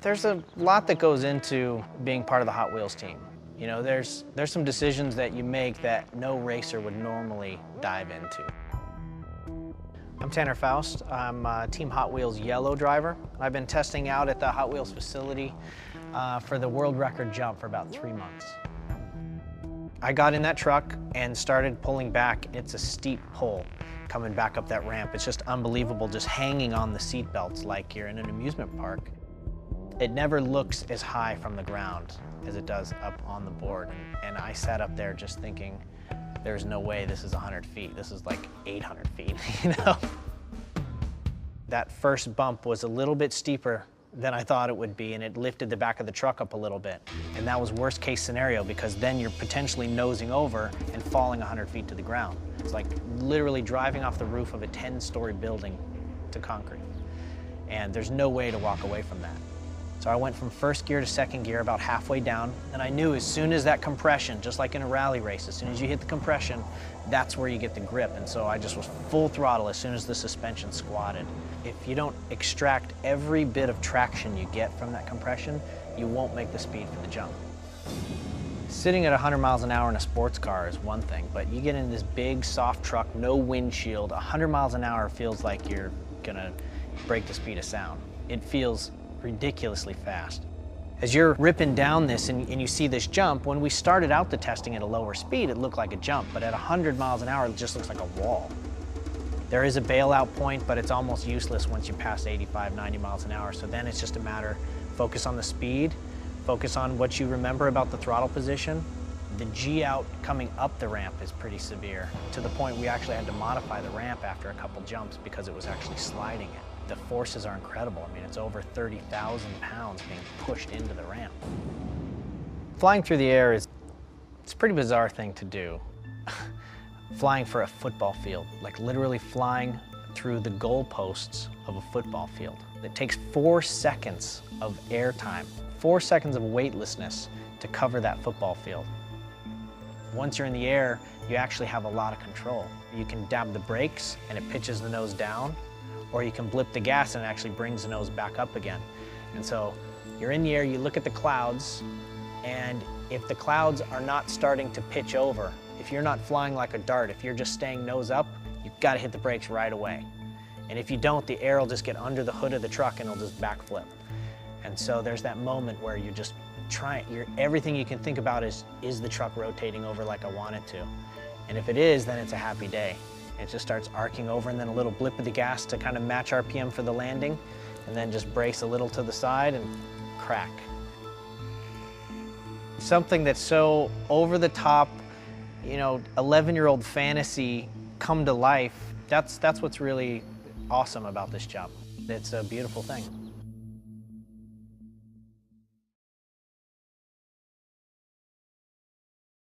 There's a lot that goes into being part of the Hot Wheels team. You know, there's some decisions that you make that no racer would normally dive into. I'm Tanner Faust. I'm Team Hot Wheels Yellow driver. I've been testing out at the Hot Wheels facility for the world record jump for about 3 months. I got in that truck and started pulling back. It's a steep pull coming back up that ramp. It's just unbelievable, just hanging on the seat belts like you're in an amusement park. It never looks as high from the ground as it does up on the board. And I sat up there just thinking, there's no way this is 100 feet. This is like 800 feet, you know? That first bump was a little bit steeper than I thought it would be, and it lifted the back of the truck up a little bit. And that was worst case scenario, because then you're potentially nosing over and falling 100 feet to the ground. It's like literally driving off the roof of a 10-story building to concrete. And there's no way to walk away from that. So I went from first gear to second gear about halfway down, and I knew as soon as that compression, just like in a rally race, as soon as you hit the compression, that's where you get the grip. And so I just was full throttle as soon as the suspension squatted. If you don't extract every bit of traction you get from that compression, you won't make the speed for the jump. Sitting at 100 miles an hour in a sports car is one thing, but you get in this big, soft truck, no windshield, 100 miles an hour feels like you're gonna break the speed of sound. It feels ridiculously fast. As you're ripping down this and you see this jump, when we started out the testing at a lower speed, it looked like a jump, but at 100 miles an hour, it just looks like a wall. There is a bailout point, but it's almost useless once you pass 85, 90 miles an hour. So then it's just a matter, focus on the speed, focus on what you remember about the throttle position. The G out coming up the ramp is pretty severe, to the point we actually had to modify the ramp after a couple jumps because it was actually sliding it. The forces are incredible. I mean, it's over 30,000 pounds being pushed into the ramp. Flying through the air it's a pretty bizarre thing to do. Flying for a football field, like literally flying through the goalposts of a football field. It takes 4 seconds of air time, 4 seconds of weightlessness to cover that football field. Once you're in the air, you actually have a lot of control. You can dab the brakes and it pitches the nose down, or you can blip the gas and it actually brings the nose back up again. And so you're in the air, you look at the clouds, and if the clouds are not starting to pitch over, if you're not flying like a dart, if you're just staying nose up, you've got to hit the brakes right away. And if you don't, the air will just get under the hood of the truck and it'll just backflip. And so there's that moment where you're just trying, everything you can think about is the truck rotating over like I want it to? And if it is, then it's a happy day. It just starts arcing over, and then a little blip of the gas to kind of match RPM for the landing, and then just brace a little to the side and crack. Something that's so over the top, you know, 11-year-old fantasy come to life, that's what's really awesome about this job. It's a beautiful thing.